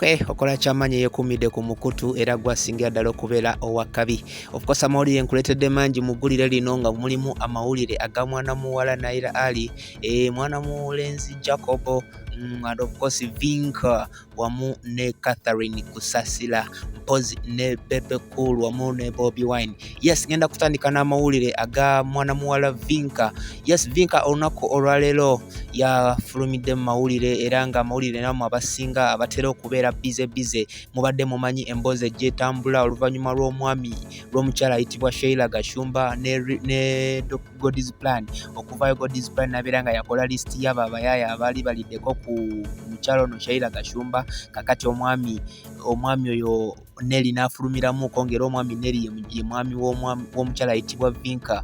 Okay, okola kyamanya yekumidde ku mukutu era gwasingira ddala okubeera owakabi. Of course amawulire nkuleetedde mangi mu ggulire lino nga mulimu amawulire aga mwana muwala Naila Ali, mwana mulenzi Jcob, and of course Vinka wamu ne Catherine Kusasira, mpozi ne Bebe Cool wamu ne Bobby Wine. Yes, ngenda kutandika n'amawulire aga mwana muwala Vinka. Yes, Vinka olunaku olwaleero yafulumidde mu mawulire era nga amawulire namu abasinga abatera okubeera bize mubadde mumanyi emboozi egyetambula oluvannyuma lw'omukyala ayitibwa Sheila Gashumba ne God's Plan. Okuvayo God's Plan nabeera nga yakola listi y'abo abayaya abaali baliddeko ku mukyala ono Sheila Gashumba. Kakati omwami oyo Nelly n'afulumiramu kongera omwami Nelly ye mwami w'omukyala ayitibwa Vinka.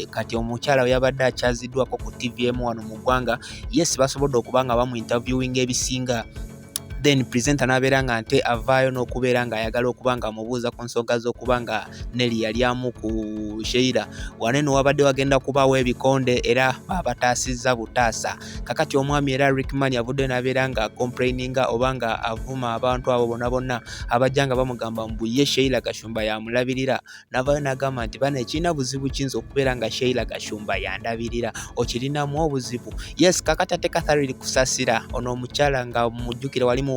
Kati omukyala yabadde akyaziddwako ku TVM wano mu ggwanga. Yes, basobodde okuba nga bamu interviewing ebisinga. Then presenter nabeera nga nte avaayo n'okubeera nga ayagala okuba nga amubuuza ku nsonga z'okuba nga Nelly yali amu ku Sheila. Wanene wabadde wagenda kubaawo ebikonde era babataasizza butaasa. Kakati omwami era Rickman yavudde nabeera nga complaininga oba nga avuma abantu abo bonna abajja nga bamugamba mbu ye Sheila Gashumba yamulabirira. Navaayo n'agamba nti bano ekirina buzibu kiyinza okubeera nga Sheila Gashumba yandabirira, okirinamu obuzibu. Yes, kakati ate Catherine Kusasira ono omukyala nga mujjukire wali mu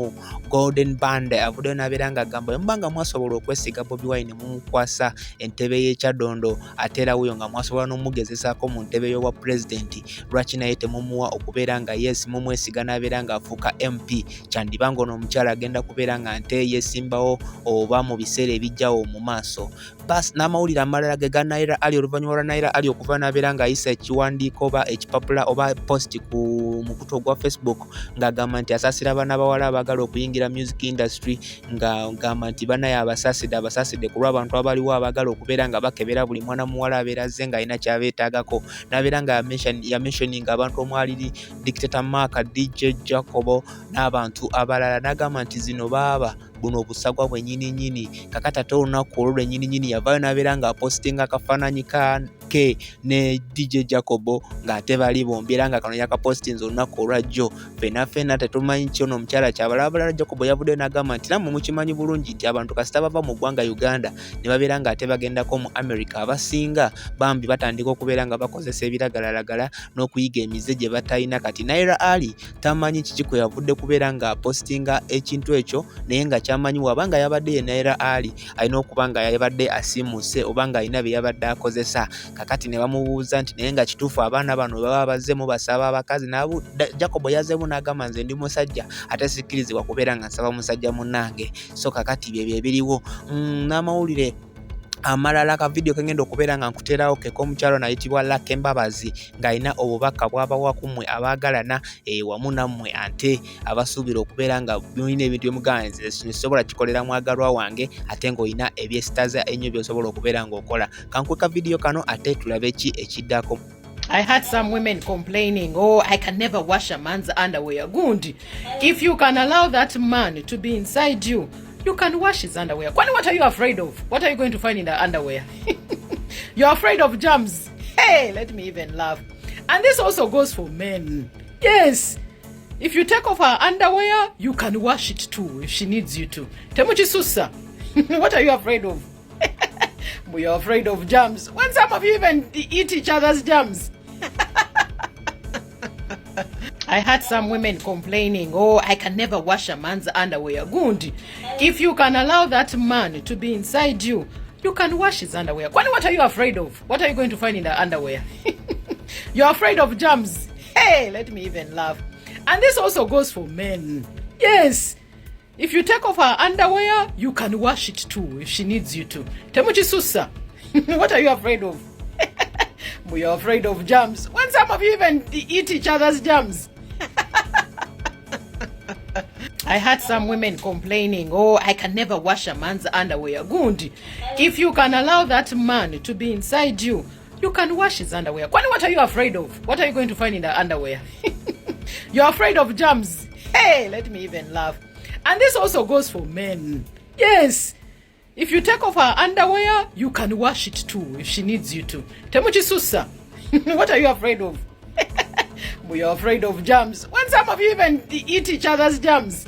Golden Band avudde nabeera nga agamba mbanga mwasobola okwesiga Bobby Wine mumukwasa entebe y'ekyadondo ate era wuyo nga mwasobola n'omugezesaako mu ntebe y'obwa president, lwaki naye temumuwa okubeera nga yes mumwesiga nabeera nga afuuka MP. Kyandibanga ono omukyala agenda kubeera nga nte yesimbawo oba mu biseera ebijjawo mu maaso. Bas n'amawulire amalala ge ga Naila Ali oluvannyuma lwa Naila Ali okuva nabeera nga ayisa ekiwandiiko oba ekipapula oba post ku mukutu ogwa Facebook ng'agamba nti asaasira abaana bawala abagala okuyingira music industry, nga gamba nti banaye abasaasidde ku lw'abantu abaliwo abagala okubeera nga bakebera buli mwana muwala abeera azze nga alina kyabeetaagako. Nabeera nga yamentioning abantu omwali Dictator Mark, DJ Jcob n'abantu abalala, n'agamba nti zino baaba buno obusagwa bwennyini. Kakati ate olunaku olwo lwennyini yavaayo nabeera nga apostinga akafaananyi ke ne DJ Jcob ng'ate bali bombi era nga kano yakapostinze olunaku olwajjo. Ffenna tetumanyi kyono omukyala kyabalabalala. Jcob yavudde n'agamba nti nammwe mukimanyi bulungi nti abantu kasita bava mu ggwanga Uganda ne babeera nga ate bagendako mu America, abasinga bambi batandika okubeera nga bakozesa ebiragalalagala n'okuyiga emize gye batalina. Kati Naila Ali tamanyi kiki kwe yavudde kubeera nga apostinga ekintu ekyo, naye nga kyamanyi wabanga yabadde ye Naila Ali alina okuba nga yabadde asimuse oba nga alina bye yabadde akozesa. Kakati ne bamubuuza nti naye nga kituufu abaana bano baba bazzemu basaba abakazi. Jcob yazeemu n'agamba nze ndi musajja ate sikkirizibwa kubeera nga nsaba musajja munnange. So kakati bye biriwo. N'amawulire amalala ka video kengenda okubeera nga nkuteerawo ke k'omukyalo nayitibwa Lucky Mbabazi ng'alina obubaka bw'abawa kumwe abaagalana wamu nammwe ante abasuubira okubeera nga mulina ebintu by'omugamba nze nsobola kikolera mwagalwa wange ate ng'olina ebyesitaza ennyo by'osobola okubeera ng'okola. Kankweka video kano ate tulabe ki ekiddako. I had some women complaining, oh, I can never wash a man's underwear. Gundi, if you can allow that man to be inside you, you can wash his underwear. What are you afraid of? What are you going to find in the underwear? You're afraid of germs. Hey, let me even laugh. And this also goes for men. Yes. If you take off her underwear, you can wash it too if she needs you to. Temuchi Susa, what are you afraid of? You're afraid of germs. When some of you even eat each other's germs. I had some women complaining, oh, I can never wash a man's underwear. Gundi, if you can allow that man to be inside you, you can wash his underwear. What are you afraid of? What are you going to find in the underwear? You're afraid of germs. Hey, let me even laugh. And this also goes for men. Yes. If you take off her underwear, you can wash it too if she needs you to. Temuchi Susa, what are you afraid of? You're afraid of germs. When some of you even eat each other's germs. I had some women complaining, oh, I can never wash a man's underwear. Gundi, if you can allow that man to be inside you, you can wash his underwear. What are you afraid of? What are you going to find in the underwear? You're afraid of germs. Hey, let me even laugh. And this also goes for men. Yes. If you take off her underwear, you can wash it too if she needs you to. Temuchi Susa, what are you afraid of? You're afraid of germs. When some of you even eat each other's germs.